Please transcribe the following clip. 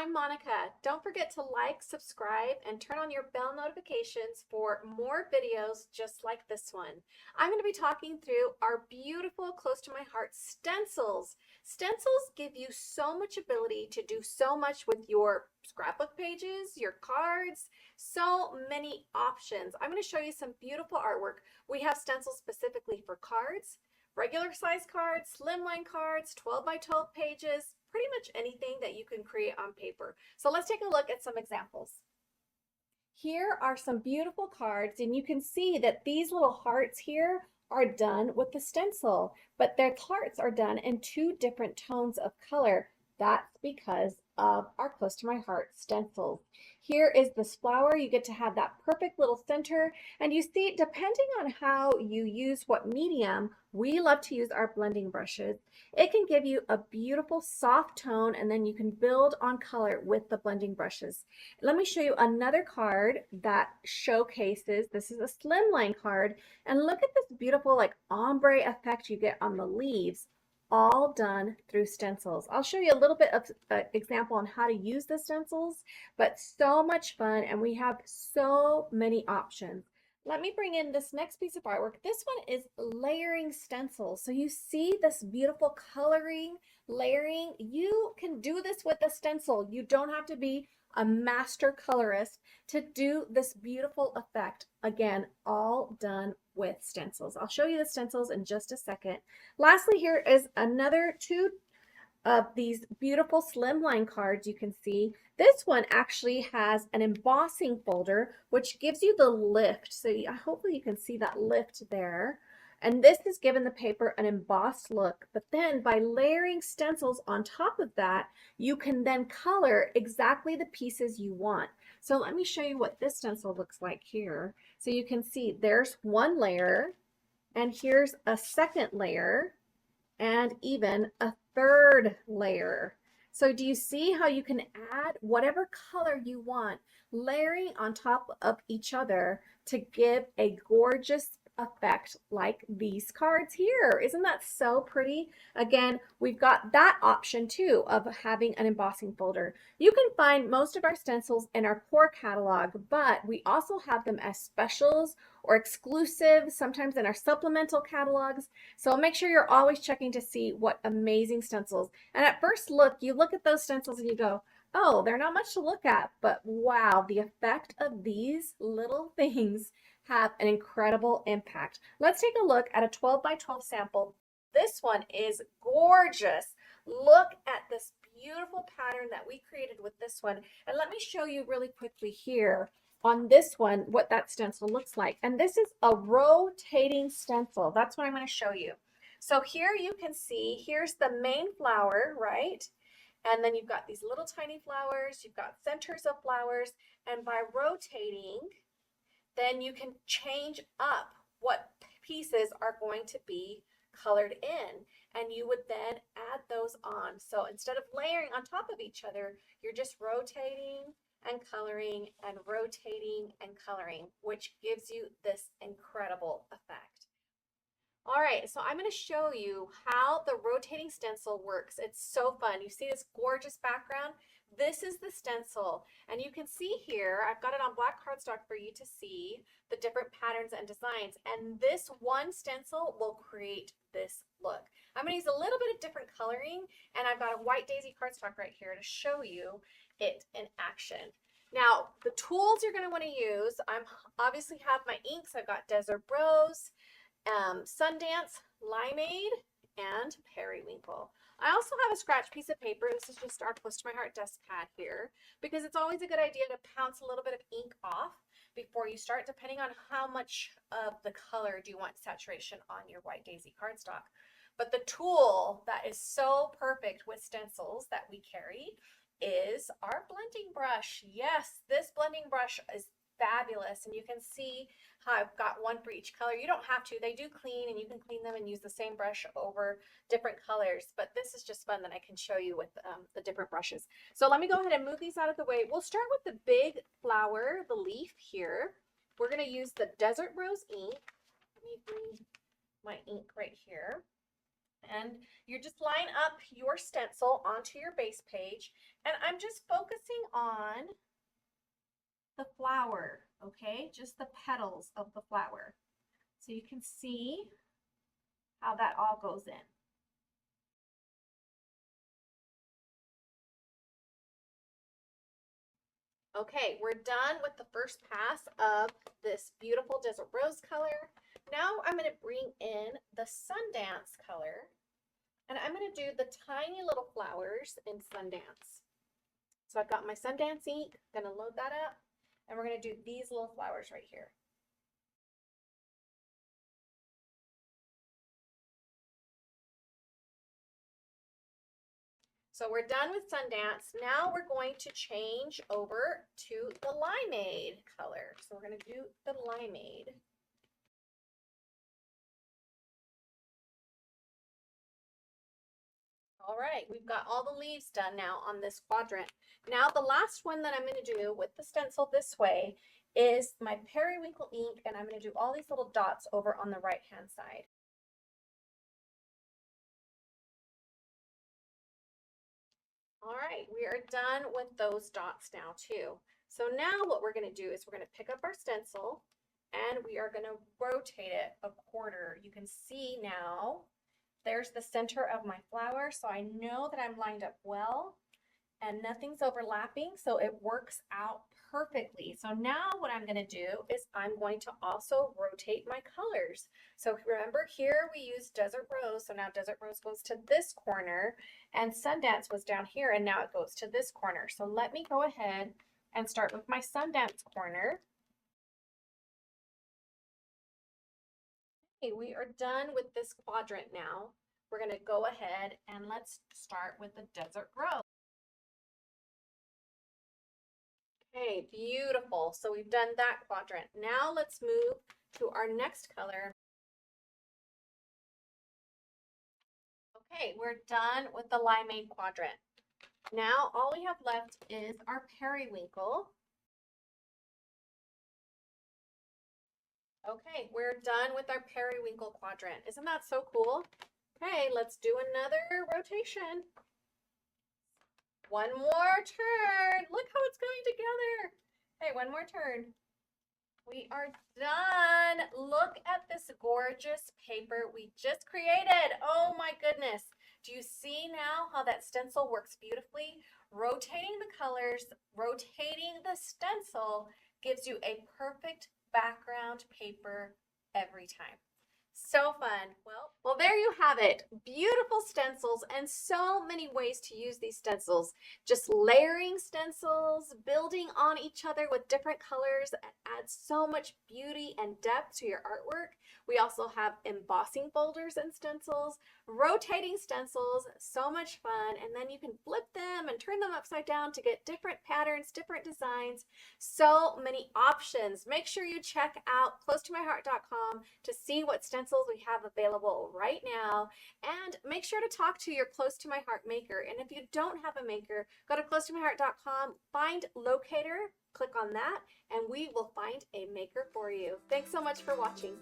I'm Monica. Don't forget to like, subscribe, and turn on your bell notifications for more videos just like this one. I'm going to be talking through our beautiful, close to my heart stencils. Stencils give you so much ability to do so much with your scrapbook pages, your cards, so many options. I'm going to show you some beautiful artwork. We have stencils specifically for cards, regular size cards, slimline cards, 12 by 12 pages, pretty much anything that you can create on paper. So let's take a look at some examples. Here are some beautiful cards, and you can see that these little hearts here are done with the stencil, but their hearts are done in two different tones of color. That's because of our Close to My Heart stencils. Here is this flower. You get to have that perfect little center, and you see, depending on how you use what medium, we love to use our blending brushes. It can give you a beautiful soft tone, and then you can build on color with the blending brushes. Let me show you another card that showcases, this is a slimline card, and look at this beautiful like ombre effect you get on the leaves, all done through stencils. I'll show you a little bit of an example on how to use the stencils, but so much fun, and we have so many options. Let me bring in this next piece of artwork. This one is layering stencils. So you see this beautiful coloring, layering. You can do this with a stencil. You don't have to be a master colorist to do this beautiful effect. Again, all done with stencils. I'll show you the stencils in just a second. Lastly, here is another two of these beautiful slimline cards you can see. This one actually has an embossing folder, which gives you the lift. So hopefully you can see that lift there. And this has given the paper an embossed look, but then by layering stencils on top of that, you can then color exactly the pieces you want. So let me show you what this stencil looks like here. So you can see there's one layer, and here's a second layer, and even a third layer. So do you see how you can add whatever color you want, layering on top of each other to give a gorgeous effect like these cards here? Isn't that so pretty? Again, we've got that option too of having an embossing folder. You can find most of our stencils in our core catalog, but we also have them as specials or exclusive, sometimes in our supplemental catalogs. So make sure you're always checking to see what amazing stencils. And at first look, you look at those stencils and you go, oh, they're not much to look at, but wow, the effect of these little things have an incredible impact. Let's take a look at a 12 by 12 sample. This one is gorgeous. Look at this beautiful pattern that we created with this one. And let me show you really quickly here on this one what that stencil looks like. And this is a rotating stencil. That's what I'm going to show you. So here you can see, here's the main flower, right? And then you've got these little tiny flowers, you've got centers of flowers, and by rotating, then you can change up what pieces are going to be colored in, and you would then add those on. So instead of layering on top of each other, you're just rotating and coloring and rotating and coloring, which gives you this incredible effect. All right, so I'm going to show you how the rotating stencil works. It's so fun. You see this gorgeous background? This is the stencil, and you can see here, I've got it on black cardstock for you to see the different patterns and designs, and this one stencil will create this look. I'm going to use a little bit of different coloring, and I've got a white daisy cardstock right here to show you it in action. Now, the tools you're going to want to use, I obviously have my inks. I've got Desert Rose, Sundance, Limeade, and Periwinkle. I also have a scratch piece of paper. This is just our Close to My Heart desk pad here, because it's always a good idea to pounce a little bit of ink off before you start, depending on how much of the color do you want saturation on your white daisy cardstock. But the tool that is so perfect with stencils that we carry is our blending brush. Yes, this blending brush is fabulous, and you can see how I've got one for each color. You don't have to. They do clean, and you can clean them and use the same brush over different colors, but this is just fun that I can show you with the different brushes. So let me go ahead and move these out of the way. We'll start with the big flower, the leaf here. We're going to use the Desert Rose ink. Let me bring my ink right here. And you just line up your stencil onto your base page, and I'm just focusing on the flower, okay? Just the petals of the flower. So you can see how that all goes in. Okay, we're done with the first pass of this beautiful desert rose color. Now I'm going to bring in the Sundance color, and I'm going to do the tiny little flowers in Sundance. So I've got my Sundance ink, going to load that up, and we're going to do these little flowers right here. So we're done with Sundance. Now we're going to change over to the Limeade color. So we're going to do the Limeade. All right, we've got all the leaves done now on this quadrant. Now the last one that I'm going to do with the stencil this way is my periwinkle ink, and I'm going to do all these little dots over on the right hand side. All right, we are done with those dots now too. So now what we're going to do is we're going to pick up our stencil and we are going to rotate it a quarter. You can see now there's the center of my flower, so I know that I'm lined up well and nothing's overlapping, so it works out perfectly. So now what I'm going to do is I'm going to also rotate my colors. So remember, here we used Desert Rose, so now Desert Rose goes to this corner, and Sundance was down here, and now it goes to this corner. So let me go ahead and start with my Sundance corner. Okay, we are done with this quadrant now. We're going to go ahead and let's start with the Desert Rose. Okay, beautiful. So we've done that quadrant. Now let's move to our next color. Okay, we're done with the Limeade quadrant. Now all we have left is our periwinkle. Okay, we're done with our periwinkle quadrant. Isn't that so cool? Okay, let's do another rotation. One more turn. Look how it's going together. Hey, one more turn. We are done. Look at this gorgeous paper we just created. Oh my goodness. Do you see now how that stencil works beautifully? Rotating the colors, rotating the stencil gives you a perfect background paper every time. So fun. Well, there you have it. Beautiful stencils and so many ways to use these stencils. Just layering stencils, building on each other with different colors adds so much beauty and depth to your artwork. We also have embossing folders and stencils, rotating stencils, so much fun. And then you can flip them and turn them upside down to get different patterns, different designs, so many options. Make sure you check out closetomyheart.com to see what stencils we have available right now, and make sure to talk to your Close to My Heart maker. And if you don't have a maker, go to closetomyheart.com, find locator, click on that, and we will find a maker for you. Thanks so much for watching.